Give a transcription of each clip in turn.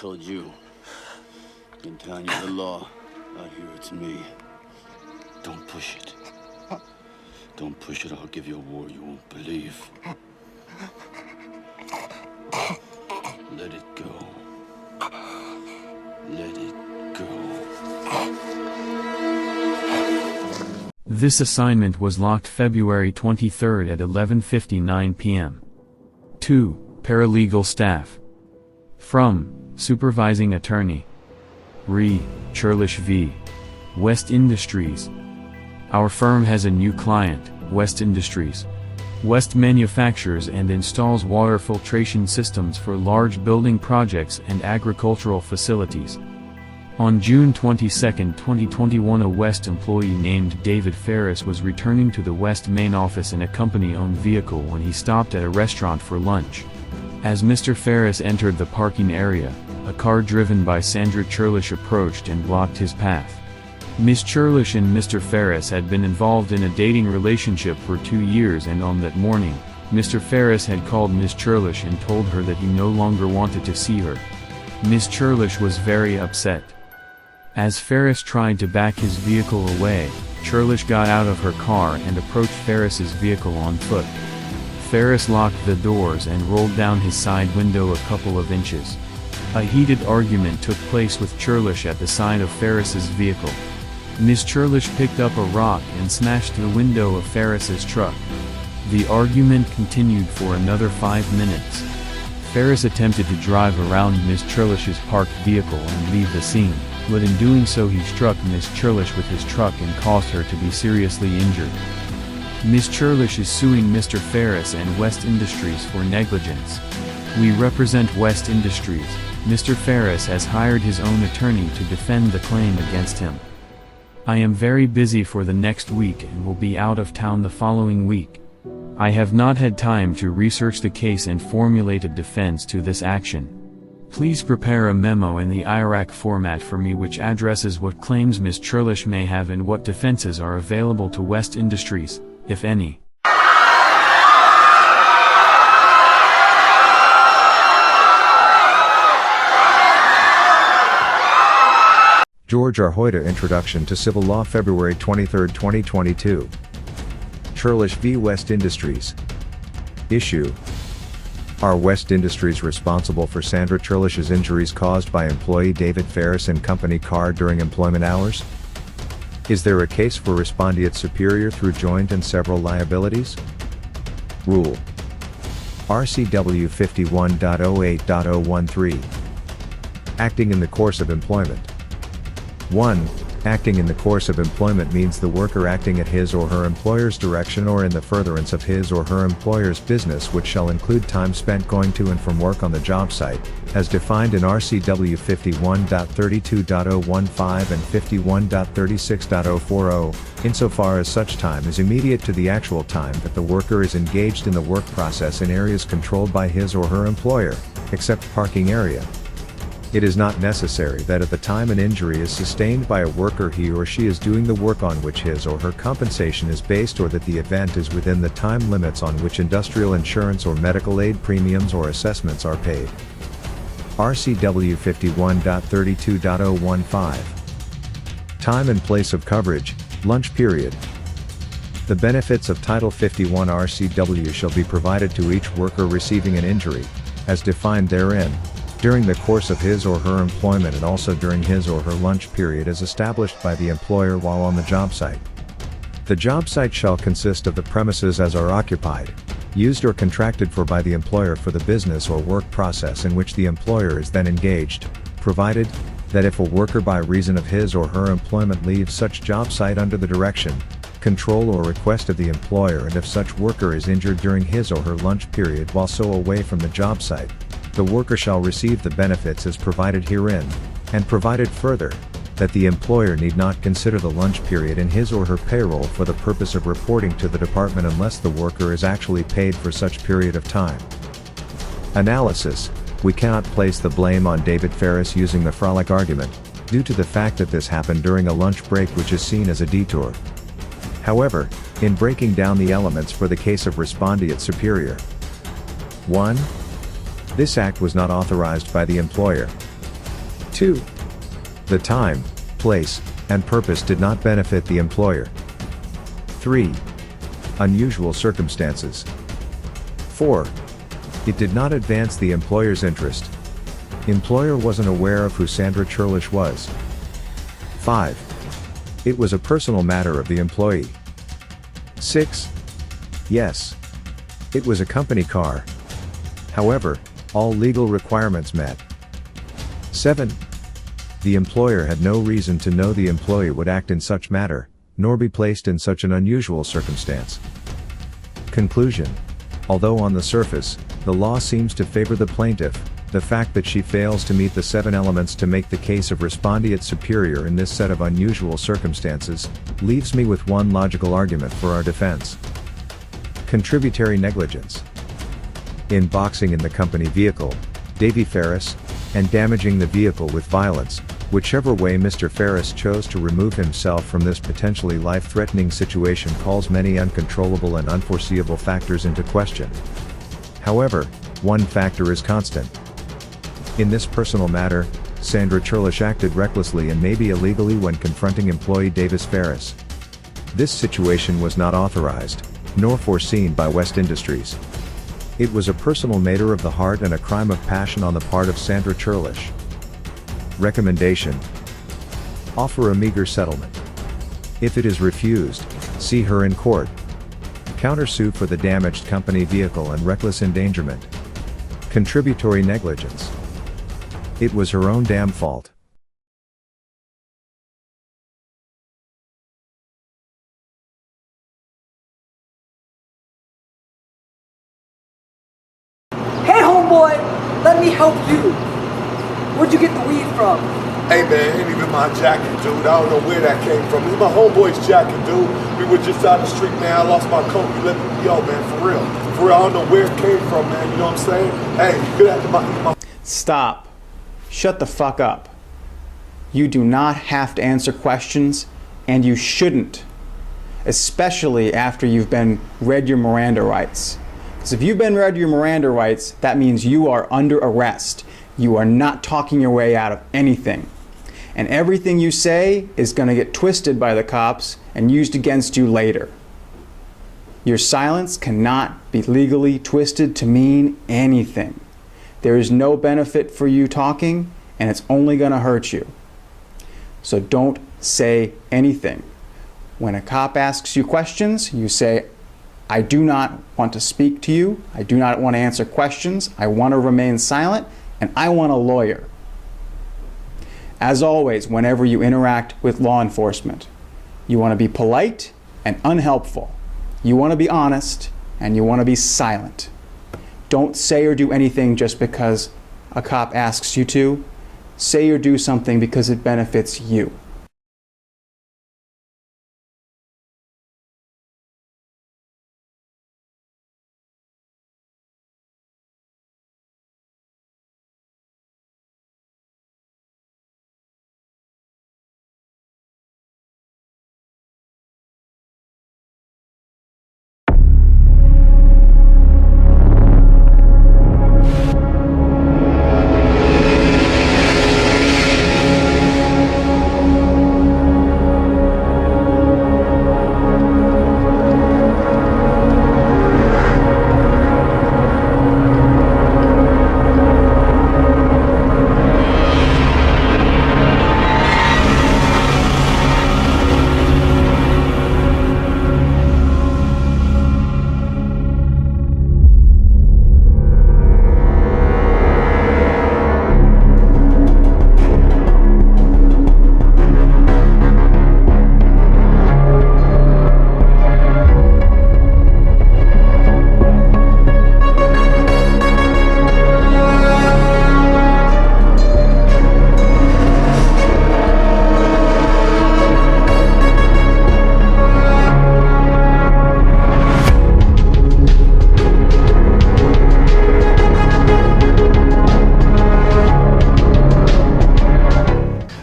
told you. Been telling you the law. Out here it's me. Don't push it. Don't push it, I'll give you a war you won't believe. Let it go. Let it go. This assignment was locked February 23 at 11:59 p.m. 2. Paralegal staff. From, Supervising Attorney. Re. Churlish v. West Industries. Our firm has a new client, West Industries. West manufactures and installs water filtration systems for large building projects and agricultural facilities. On June 22, 2021, a West employee named David Ferris was returning to the West main office in a company-owned vehicle when he stopped at a restaurant for lunch. As Mr. Ferris entered the parking area, a car driven by Sandra Churlish approached and blocked his path. Miss Churlish and Mr. Ferris had been involved in a dating relationship for 2 years, and on that morning, Mr. Ferris had called Miss Churlish and told her that he no longer wanted to see her. Miss Churlish was very upset. As Ferris tried to back his vehicle away, Churlish got out of her car and approached Ferris's vehicle on foot. Ferris locked the doors and rolled down his side window a couple of inches. A heated argument took place with Churlish at the side of Ferris's vehicle. Miss Churlish picked up a rock and smashed the window of Ferris's truck. The argument continued for another 5 minutes. Ferris attempted to drive around Miss Churlish's parked vehicle and leave the scene, but in doing so he struck Miss Churlish with his truck and caused her to be seriously injured. Miss Churlish is suing Mr. Ferris and West Industries for negligence. We represent West Industries. Mr. Ferris has hired his own attorney to defend the claim against him. I am very busy for the next week and will be out of town the following week. I have not had time to research the case and formulate a defense to this action. Please prepare a memo in the IRAC format for me which addresses what claims Ms. Churlish may have and what defenses are available to West Industries, if any. George R. Hoyta Introduction to Civil Law, February 23, 2022. Churlish v. West Industries. Issue: Are West Industries responsible for Sandra Churlish's injuries caused by employee David Ferris in company car during employment hours? Is there a case for respondeat superior through joint and several liabilities? Rule: RCW 51.08.013. Acting in the course of employment. 1. Acting in the course of employment means the worker acting at his or her employer's direction or in the furtherance of his or her employer's business, which shall include time spent going to and from work on the job site, as defined in RCW 51.32.015 and 51.36.040, insofar as such time is immediate to the actual time that the worker is engaged in the work process in areas controlled by his or her employer, except parking area. It is not necessary that at the time an injury is sustained by a worker he or she is doing the work on which his or her compensation is based, or that the event is within the time limits on which industrial insurance or medical aid premiums or assessments are paid. RCW 51.32.015. Time and place of coverage, lunch period. The benefits of Title 51 RCW shall be provided to each worker receiving an injury, as defined therein, during the course of his or her employment and also during his or her lunch period as established by the employer while on the job site. The job site shall consist of the premises as are occupied, used or contracted for by the employer for the business or work process in which the employer is then engaged, provided that if a worker by reason of his or her employment leaves such job site under the direction, control or request of the employer, and if such worker is injured during his or her lunch period while so away from the job site, the worker shall receive the benefits as provided herein, and provided further, that the employer need not consider the lunch period in his or her payroll for the purpose of reporting to the department unless the worker is actually paid for such period of time. Analysis: we cannot place the blame on David Ferris using the frolic argument, due to the fact that this happened during a lunch break, which is seen as a detour. However, in breaking down the elements for the case of respondeat superior. 1. This act was not authorized by the employer. 2. The time, place, and purpose did not benefit the employer. 3. Unusual circumstances. 4. It did not advance the employer's interest. Employer wasn't aware of who Sandra Churlish was. 5. It was a personal matter of the employee. 6. Yes. It was a company car. However, all legal requirements met. 7. The employer had no reason to know the employee would act in such matter, nor be placed in such an unusual circumstance. Conclusion. Although on the surface, the law seems to favor the plaintiff, the fact that she fails to meet the 7 elements to make the case of respondeat superior in this set of unusual circumstances, leaves me with one logical argument for our defense. Contributory negligence. In boxing in the company vehicle, Davy Ferris, and damaging the vehicle with violence, whichever way Mr. Ferris chose to remove himself from this potentially life-threatening situation calls many uncontrollable and unforeseeable factors into question. However, one factor is constant. In this personal matter, Sandra Churlish acted recklessly and maybe illegally when confronting employee Davis Ferris. This situation was not authorized, nor foreseen by West Industries. It was a personal matter of the heart and a crime of passion on the part of Sandra Churlish. Recommendation: offer a meager settlement. If it is refused, see her in court. Countersue for the damaged company vehicle and reckless endangerment. Contributory negligence. It was her own damn fault. Hey homeboy, let me help you. Where'd you get the weed from? Hey man, ain't even my jacket, dude. I don't know where that came from. It's my homeboy's jacket, dude. We were just out the street, man. I lost my coat. He left me, yo, man, for real. For real, I don't know where it came from, man. You know what I'm saying? Hey, good after my... Stop. Shut the fuck up. You do not have to answer questions, and you shouldn't. Especially after you've been read your Miranda rights. Because if you've been read your Miranda rights, that means you are under arrest. You are not talking your way out of anything. And everything you say is going to get twisted by the cops and used against you later. Your silence cannot be legally twisted to mean anything. There is no benefit for you talking, and it's only going to hurt you. So don't say anything. When a cop asks you questions, you say, I do not want to speak to you. I do not want to answer questions. I want to remain silent, and I want a lawyer. As always, whenever you interact with law enforcement, you want to be polite and unhelpful. You want to be honest, and you want to be silent. Don't say or do anything just because a cop asks you to. Say or do something because it benefits you.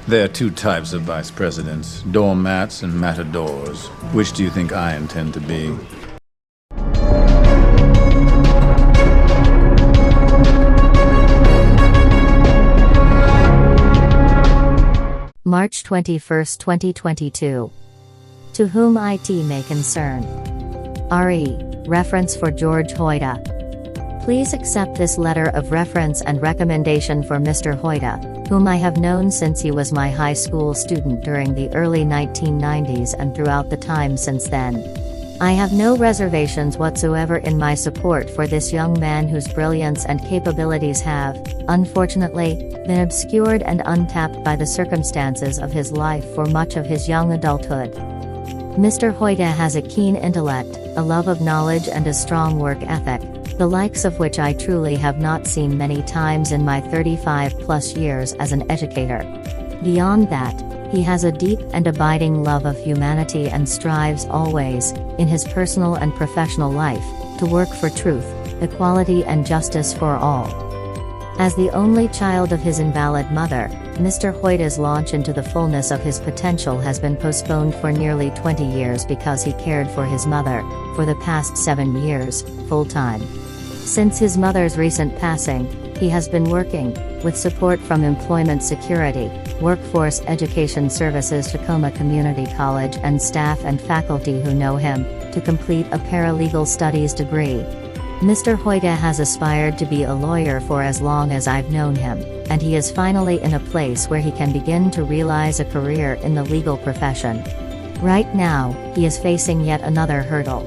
There are two types of vice presidents, doormats and matadors. Which do you think I intend to be? March 21, 2022. To whom it may concern. RE. Reference for George Hoyda. Please accept this letter of reference and recommendation for Mr. Hoyda, whom I have known since he was my high school student during the early 1990s and throughout the time since then. I have no reservations whatsoever in my support for this young man whose brilliance and capabilities have, unfortunately, been obscured and untapped by the circumstances of his life for much of his young adulthood. Mr. Hoyda has a keen intellect, a love of knowledge and a strong work ethic, the likes of which I truly have not seen many times in my 35+ years as an educator. Beyond that, he has a deep and abiding love of humanity and strives always, in his personal and professional life, to work for truth, equality and justice for all. As the only child of his invalid mother, Mr. Hoyda's launch into the fullness of his potential has been postponed for nearly 20 years because he cared for his mother, for the past 7 years, full-time. Since his mother's recent passing, he has been working, with support from Employment Security, Workforce Education Services Tacoma Community College and staff and faculty who know him, to complete a paralegal studies degree. Mr. Hoyda has aspired to be a lawyer for as long as I've known him, and he is finally in a place where he can begin to realize a career in the legal profession. Right now, he is facing yet another hurdle.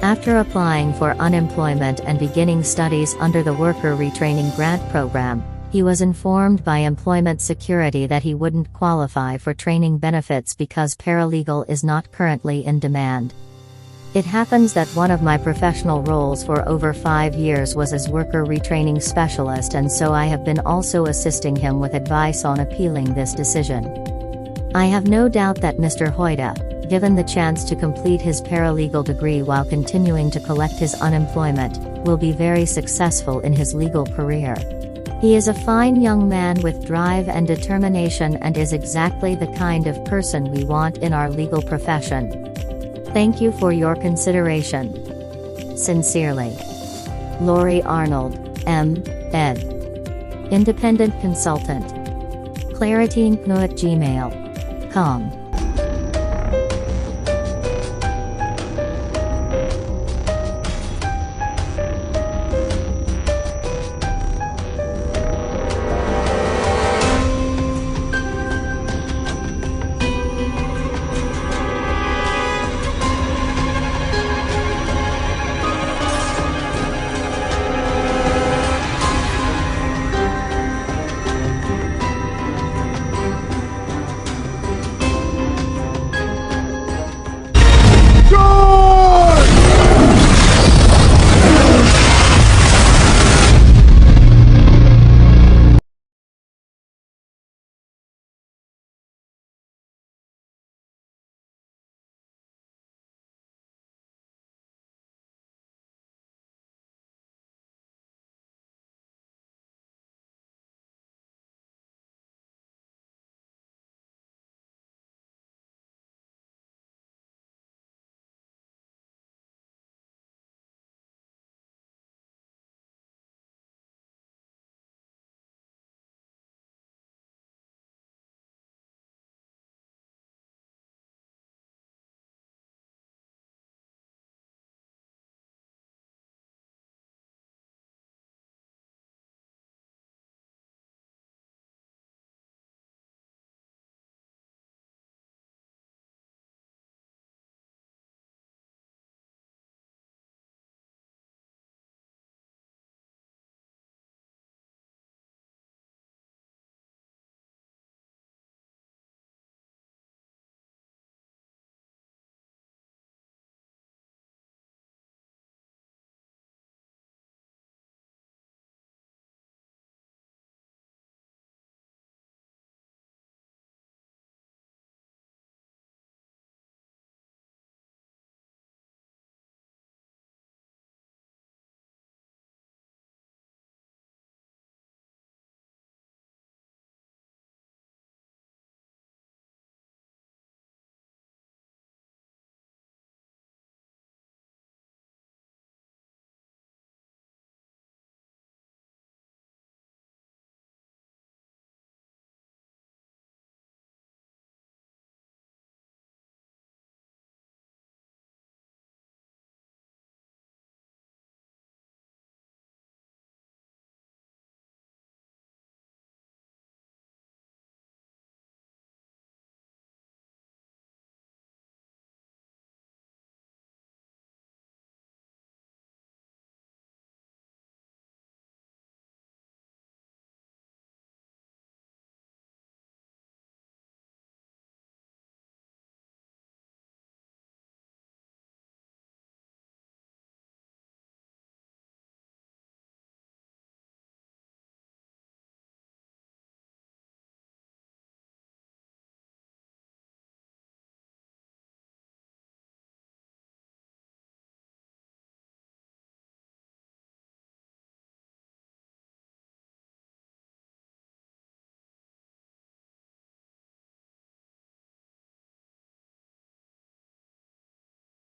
After applying for unemployment and beginning studies under the Worker Retraining Grant Program, he was informed by Employment Security that he wouldn't qualify for training benefits because paralegal is not currently in demand. It happens that one of my professional roles for over 5 years was as Worker Retraining Specialist, and so I have been also assisting him with advice on appealing this decision. I have no doubt that Mr. Hoyda, given the chance to complete his paralegal degree while continuing to collect his unemployment, will be very successful in his legal career. He is a fine young man with drive and determination and is exactly the kind of person we want in our legal profession. Thank you for your consideration. Sincerely. Lori Arnold, M.Ed. Independent Consultant. claritynpno@gmail.com